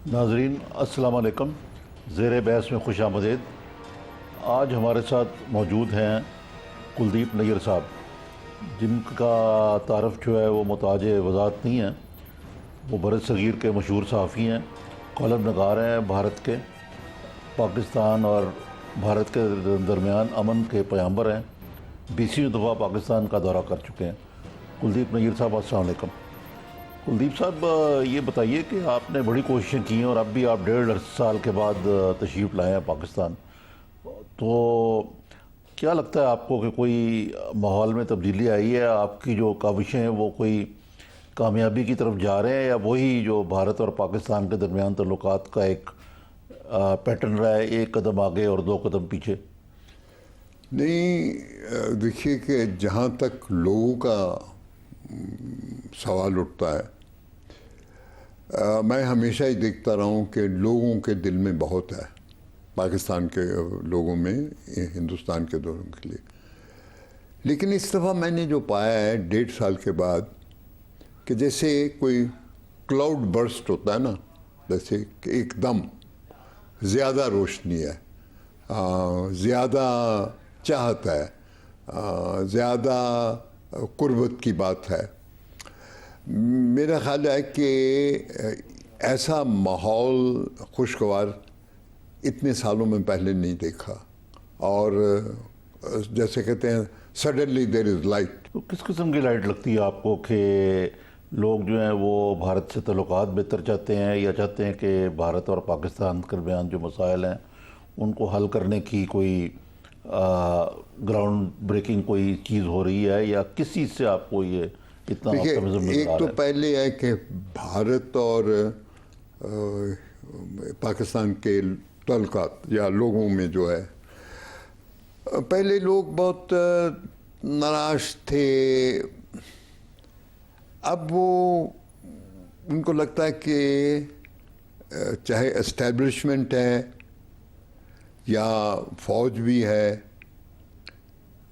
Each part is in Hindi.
नाजरीन अस्सलाम वालेकुम। ज़ेर बहस में खुश आमदीद। आज हमारे साथ मौजूद हैं कुलदीप नैयर साहब, जिनका तारफ़ जो है वो मुताज वज़ाहत नहीं है। वो बरत सग़ीर के मशहूर सहाफ़ी हैं, कॉलम नगार हैं, भारत के, पाकिस्तान और भारत के दरमियान अमन के पैगंबर हैं। 20वीं दफ़ा पाकिस्तान का दौरा कर चुके हैं। कुलदीप नैयर साहब अस्सलाम वालेकुम। कुलदीप साहब, ये बताइए कि आपने बड़ी कोशिशें की हैं और अब भी आप 1.5 साल के बाद तशरीफ़ लाए हैं पाकिस्तान। तो क्या लगता है आपको कि कोई माहौल में तब्दीली आई है? आपकी जो काविशें हैं वो कोई कामयाबी की तरफ जा रहे हैं, या वही जो भारत और पाकिस्तान के दरमियान तल्लुकात का एक पैटर्न रहा है, एक कदम आगे और 2 कदम पीछे? नहीं, देखिए कि जहाँ तक लोगों का सवाल उठता है, मैं हमेशा ही देखता रहा हूँ कि लोगों के दिल में बहुत है, पाकिस्तान के लोगों में हिंदुस्तान के लोगों के लिए। लेकिन इस दफ़ा मैंने जो पाया है 1.5 साल के बाद, कि जैसे कोई क्लाउड बर्स्ट होता है ना, जैसे कि एकदम ज़्यादा रोशनी है, ज़्यादा चाहत है, ज़्यादा कुर्बत की बात है। मेरा ख्याल है कि ऐसा माहौल खुशगवार इतने सालों में पहले नहीं देखा। और जैसे कहते हैं सडनली देयर इज़ लाइट। तो किस किस्म की लाइट लगती है आपको कि लोग जो हैं वो भारत से तल्लुकात बेहतर चाहते हैं, या चाहते हैं कि भारत और पाकिस्तान के दरमियान जो मसाइल हैं उनको हल करने की कोई ग्राउंड ब्रेकिंग कोई चीज़ हो रही है, या किस चीज़ से आपको ये इतना ऑप्टिमिज्म नजर एक आ तो रहा है? पहले है कि भारत और पाकिस्तान के तल्लुकात या लोगों में जो है, पहले लोग बहुत नाराज थे। अब वो उनको लगता है कि चाहे एस्टेब्लिशमेंट है या फौज भी है,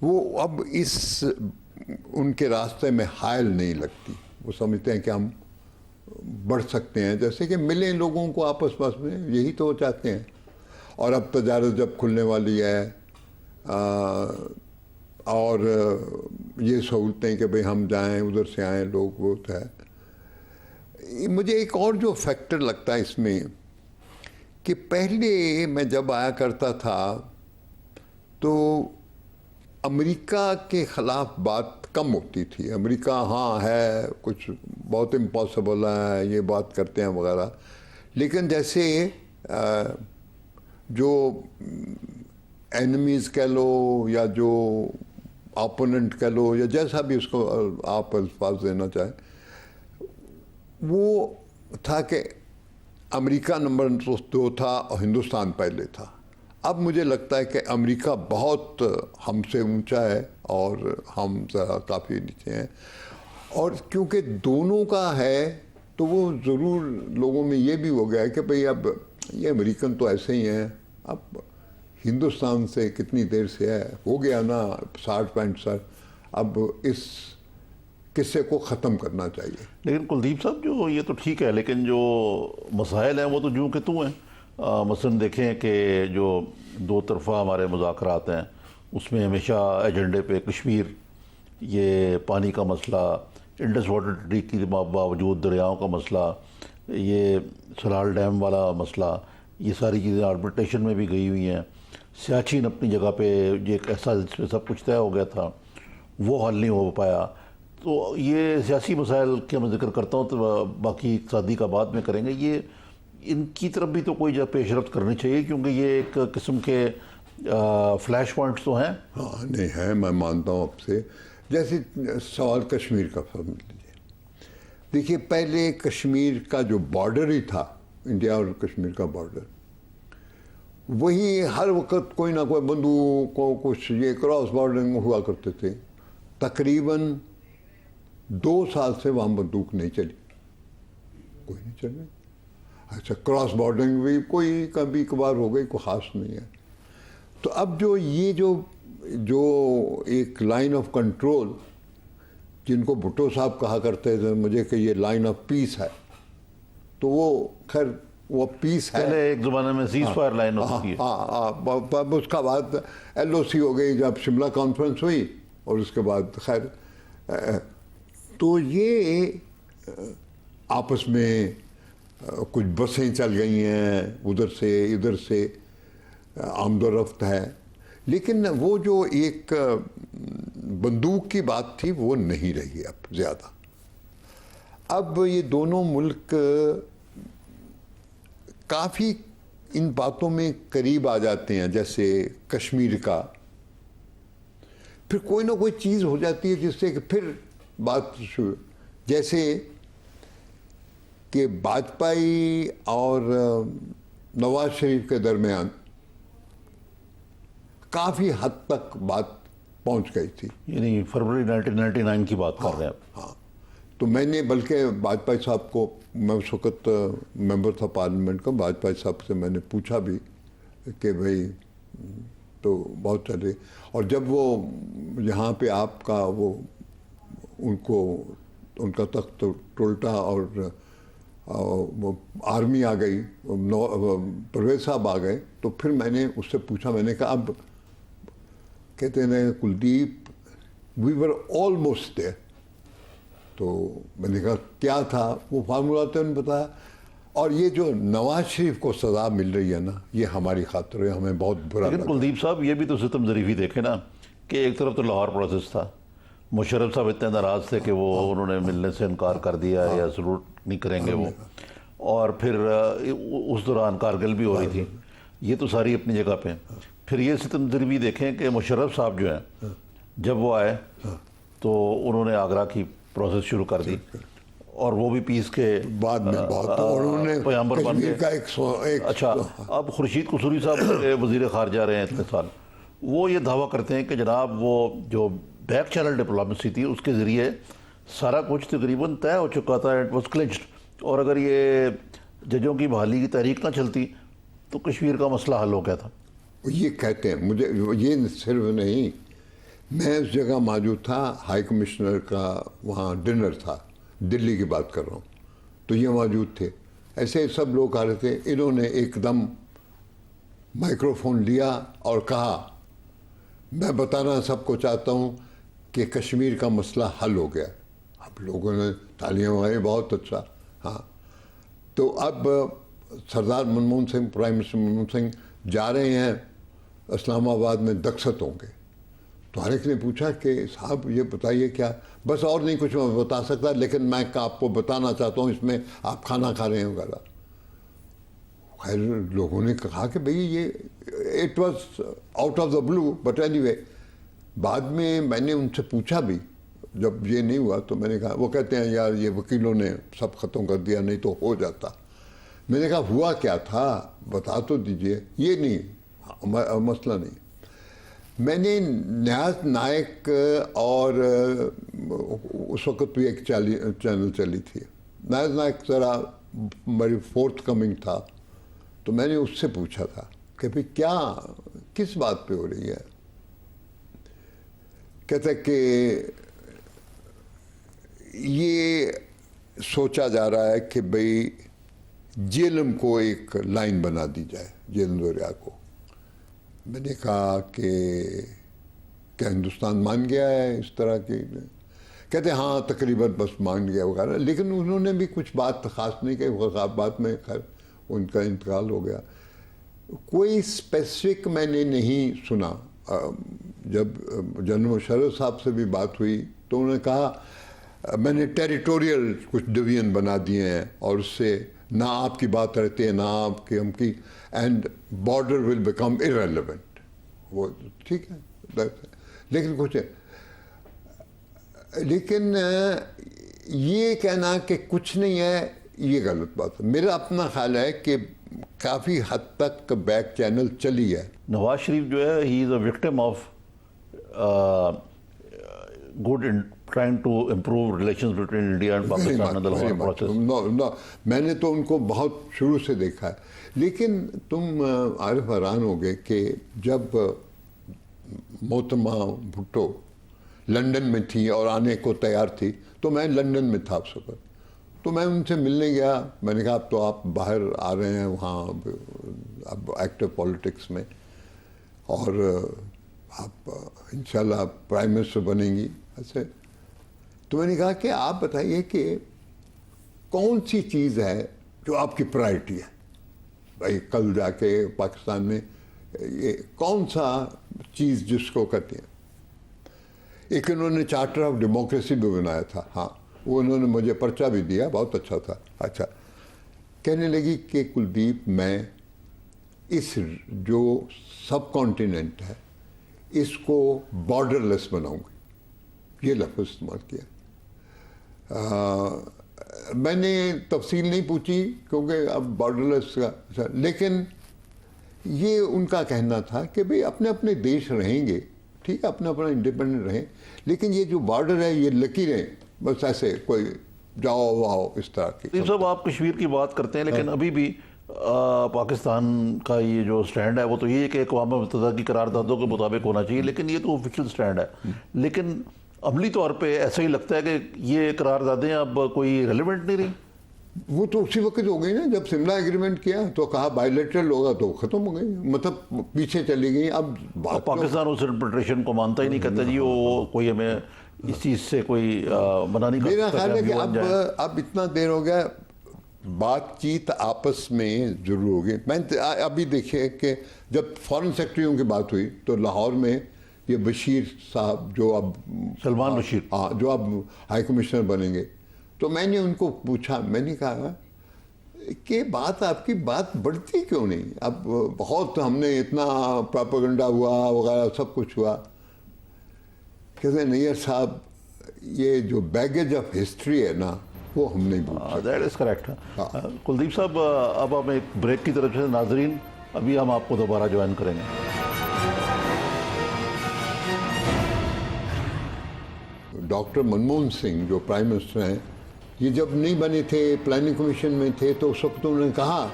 वो अब इस उनके रास्ते में हायल नहीं लगती। वो समझते हैं कि हम बढ़ सकते हैं, जैसे कि मिले लोगों को आपस पास में, यही तो चाहते हैं। और अब तजारत जब खुलने वाली है और ये सहूलतें कि भाई हम जाएं, उधर से आएँ लोग, वो है। मुझे एक और जो फैक्टर लगता है इसमें, कि पहले मैं जब आया करता था तो अमेरिका के ख़िलाफ़ बात कम होती थी। अमेरिका हाँ है, कुछ बहुत इम्पॉसिबल है, ये बात करते हैं वगैरह। लेकिन जैसे जो एनिमीज़ कह लो या जो ओपोनेंट कह लो, या जैसा भी उसको आप अल्फाज देना चाहें, वो था कि अमेरिका नंबर 2 था और हिंदुस्तान पहले था। अब मुझे लगता है कि अमेरिका बहुत हमसे ऊंचा है और हम ज़रा काफ़ी नीचे हैं। और क्योंकि दोनों का है तो वो ज़रूर लोगों में ये भी हो गया है कि भाई अब ये अमेरिकन तो ऐसे ही हैं, अब हिंदुस्तान से कितनी देर से है, हो गया ना 60-65 साल, अब इस किस्से को ख़त्म करना चाहिए। लेकिन कुलदीप साहब, जो ये तो ठीक है, लेकिन जो मसाइल हैं वो तो जूँ के तू हैं। मसलन देखें कि जो 2 तरफ़ा हमारे मुज़ाकरात हैं उसमें हमेशा एजेंडे पे कश्मीर, ये पानी का मसला, इंडस वाटर ट्रीटी के बावजूद दरियाओं का मसला, ये सलाल डैम वाला मसला, ये सारी चीज़ें आर्बिट्रेशन में भी गई हुई हैं। सियाचिन अपनी जगह पे ये एक ऐसा जिसमें सब कुछ तय हो गया था, वो हल नहीं हो पाया। तो ये सियासी मसाइल के मैं जिक्र करता हूँ, तो बाकी इक़्तिसादी का बाद में करेंगे। ये इनकी तरफ भी तो कोई पेशरफ्त करनी चाहिए, क्योंकि ये एक किस्म के फ्लैश पॉइंट्स तो हैं। हाँ नहीं है, मैं मानता हूँ आपसे। जैसे सवाल कश्मीर का समझ लीजिए। देखिए, पहले कश्मीर का जो बॉर्डर ही था, इंडिया और कश्मीर का बॉर्डर, वही हर वक्त कोई ना कोई बंदूक को कुछ ये क्रॉस बॉर्डरिंग हुआ करते थे। तकरीबन 2 साल से वहाँ बंदूक नहीं चली, कोई नहीं चली। अच्छा, क्रॉस बॉर्डरिंग भी कोई कभी कभार हो गई, कोई ख़ास नहीं है। तो अब जो ये जो एक लाइन ऑफ कंट्रोल, जिनको भुट्टो साहब कहा करते थे मुझे कि ये लाइन ऑफ पीस है, तो वो खैर वो पीस है। पहले एक ज़माने में सीज फायर लाइन होती है। हाँ, उसका बाद LOC हो गई जब शिमला कॉन्फ्रेंस हुई, और उसके बाद खैर तो ये आपस में कुछ बसें चल गई हैं, उधर से इधर से आमदोरफ्त है, लेकिन वो जो एक बंदूक की बात थी वो नहीं रही अब ज़्यादा। अब ये दोनों मुल्क काफ़ी इन बातों में करीब आ जाते हैं, जैसे कश्मीर का, फिर कोई ना कोई चीज़ हो जाती है जिससे कि फिर बात शुरू, जैसे कि वाजपेयी और नवाज शरीफ के दरमियान काफ़ी हद तक बात पहुंच गई थी। यानी फरवरी 1999 की बात कर रहे हैं आप। हाँ, तो मैंने बल्कि वाजपेयी साहब को, मैं उस वक्त मेंबर था पार्लियामेंट का, वाजपेयी साहब से मैंने पूछा भी कि भाई तो बहुत चले, और जब वो यहाँ पे आपका वो उनको उनका तख्त टूटा और वो आर्मी आ गई, परवेज साहब आ गए, तो फिर मैंने उससे पूछा, मैंने कहा अब कहते हैं Kuldeep we were almost there, तो मैंने कहा क्या था वो फार्मूला, तो उन्होंने बताया। और ये जो नवाज शरीफ को सज़ा मिल रही है ना, ये हमारी खातिर है, हमें बहुत बुरा लेकिन लगा। कुलदीप साहब ये भी तो सितम ज़रीफ़ी देखे ना कि एक तरफ तो लाहौर प्रोसेस था, मुशर्रफ साहब इतने नाराज़ थे कि वो उन्होंने मिलने से इनकार कर दिया या सलूट नहीं करेंगे वो, और फिर उस दौरान कारगिल भी हो रही थी, ये तो सारी अपनी जगह पे। फिर ये सितम ज़रीफ़ी देखें कि मुशर्रफ साहब जो हैं जब वो आए तो उन्होंने आगरा की प्रोसेस शुरू कर दी, और वो भी पीस के बाद में बहुत उन्होंने पैगंबर बन कश्मीर गए। का एक अच्छा, अब खुर्शीद कुसूरी साहब वज़ीर ख़ारजा रहे हैं इतने साल, वो ये दावा करते हैं कि जनाब वो जो बैक चैनल डिप्लोमेसी थी उसके ज़रिए सारा कुछ तकरीबन तय हो चुका था, इट वॉज क्लिंच्ड, और अगर ये जजों की बहाली की तहरीक ना चलती तो कश्मीर का मसला हल हो गया था। ये कहते हैं, मुझे ये सिर्फ नहीं, मैं उस जगह मौजूद था, हाई कमिश्नर का वहाँ डिनर था, दिल्ली की बात कर रहा हूँ, तो ये मौजूद थे, ऐसे सब लोग आ रहे थे, इन्होंने एकदम माइक्रोफोन लिया और कहा मैं बताना सबको चाहता हूँ कि कश्मीर का मसला हल हो गया। अब लोगों ने तालियां मारी, बहुत अच्छा। हाँ, तो अब सरदार मनमोहन सिंह, प्राइम मिनिस्टर मनमोहन सिंह जा रहे हैं इस्लामाबाद में, दक्षत होंगे, तो हर एक ने पूछा कि साहब ये बताइए क्या, बस और नहीं कुछ मैं बता सकता, लेकिन मैं आपको बताना चाहता हूँ इसमें आप खाना खा रहे हैं वगैरह। खैर लोगों ने कहा कि भाई ये it was out of the blue, but anyway बाद में मैंने उनसे पूछा भी, जब ये नहीं हुआ तो मैंने कहा, वो कहते हैं यार ये वकीलों ने सब ख़त्म कर दिया, नहीं तो हो जाता। मैंने कहा हुआ क्या था बता तो दीजिए, ये नहीं मसला नहीं। मैंने न्याज नायक और उस वक्त भी एक चैनल चली थी, न्याज नायक ज़रा मेरी फोर्थ कमिंग था, तो मैंने उससे पूछा था कि भाई क्या किस बात पे हो रही है। कहते कि ये सोचा जा रहा है कि भाई जेलम को एक लाइन बना दी जाए, जेलम दरिया को। मैंने कहा कि क्या हिंदुस्तान मान गया है इस तरह की? कहते हाँ तकरीबन बस मान गया वगैरह, लेकिन उन्होंने भी कुछ बात ख़ास नहीं कही, बात में खैर उनका इंतकाल हो गया। कोई स्पेसिफिक मैंने नहीं सुना। जब जनरल मुशर्रफ साहब से भी बात हुई तो उन्होंने कहा मैंने टेरिटोरियल कुछ डिवीजन बना दिए हैं और उससे ना आपकी बात रहती है ना आपकी हमकी, and border will become irrelevant. वो ठीक है, लेकिन कुछ है, लेकिन ये कहना कि कुछ नहीं है ये गलत बात है। मेरा अपना ख्याल है कि काफ़ी हद तक बैक चैनल चली है। नवाज शरीफ जो है he is a victim of good in trying to improve relations between India and Pakistan and the Lahore process. No, मैंने तो उनको बहुत शुरू से देखा है, लेकिन तुम आरिफ हैरान होगे कि जब मोहतरमा भुट्टो लंदन में थी और आने को तैयार थी तो मैं लंदन में था उस वक्त, तो मैं उनसे मिलने गया। मैंने कहा अब तो आप बाहर आ रहे हैं वहाँ अब एक्टिव पॉलिटिक्स में, और आप इंशाल्लाह प्राइम मिनिस्टर बनेंगी ऐसे। तो मैंने कहा कि आप बताइए कि कौन सी चीज़ है जो आपकी प्रायोरिटी है भाई, कल जाके पाकिस्तान में ये कौन सा चीज़ जिसको कहते हैं। एक इन्होंने चार्टर ऑफ डेमोक्रेसी भी बनाया था, हाँ वो उन्होंने मुझे पर्चा भी दिया, बहुत अच्छा था। अच्छा, कहने लगी कि कुलदीप मैं इस जो सब कॉन्टिनेंट है इसको बॉर्डरलेस बनाऊंगी, ये लफ्ज़ इस्तेमाल किया। मैंने तफसील नहीं पूछी क्योंकि अब बॉर्डरलेस का अच्छा, लेकिन ये उनका कहना था कि भाई अपने अपने देश रहेंगे, ठीक है, अपना अपना इंडिपेंडेंट रहें, लेकिन ये जो बॉर्डर है ये लकीरें, बस ऐसे कोई जाओ वाओ इस तरह की। सब आप कश्मीर की बात करते हैं, लेकिन अभी भी पाकिस्तान का ये जो स्टैंड है वो तो ये है कि अक़वाम मुत्तहिदा की करारदादों के मुताबिक होना चाहिए, लेकिन ये तो ऑफिशियल स्टैंड है। लेकिन अमली तौर पे ऐसा ही लगता है कि ये करारदादें अब कोई रेलिवेंट नहीं रही। वो तो उसी वक्त हो गई ना जब शिमला एग्रीमेंट किया तो कहा बायलैटरल होगा, तो खत्म हो गई, मतलब पीछे चली गई। अब पाकिस्तान उस इंटरप्रिटेशन को मानता ही नहीं, कहता जी वो कोई हमें इस चीज़ से कोई मना नहीं कर मेरा सकता। ख्याल है कि अब इतना देर हो गया, बातचीत आपस में जरूर होगी। मैं अभी देखिए कि जब फॉरेन सेक्रेटरियों की बात हुई तो लाहौर में ये बशीर साहब जो अब सलमान बशीर, हाँ, जो अब हाई कमिश्नर बनेंगे, तो मैंने उनको पूछा, मैंने कहा कि बात आपकी बात बढ़ती क्यों नहीं? अब बहुत हमने इतना प्रोपेगेंडा हुआ वगैरह सब कुछ हुआ। कहते नैयर साहब ये जो बैगेज ऑफ हिस्ट्री है ना वो हम नहीं भूल सकते। That is correct. कुलदीप साहब अब हम एक ब्रेक की तरफ से, नाजरीन अभी हम आपको दोबारा ज्वाइन करेंगे। डॉक्टर मनमोहन सिंह जो प्राइम मिनिस्टर हैं, ये जब नहीं बने थे, प्लानिंग कमीशन में थे, तो उस वक्त उन्होंने कहा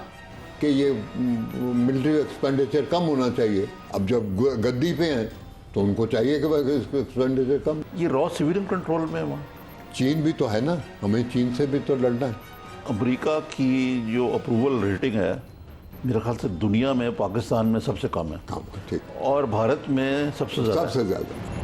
कि ये मिलिट्री एक्सपेंडिचर कम होना चाहिए। अब जब गद्दी पे हैं तो उनको चाहिए कि एक्सपेंडिचर कम। ये रॉ सिविलियन कंट्रोल में है वहाँ। चीन भी तो है ना, हमें चीन से भी तो लड़ना है। अमेरिका की जो अप्रूवल रेटिंग है मेरे ख्याल से दुनिया में पाकिस्तान में सबसे कम है, ठीक, और भारत में सबसे ज़्यादा। सबसे ज़्यादा।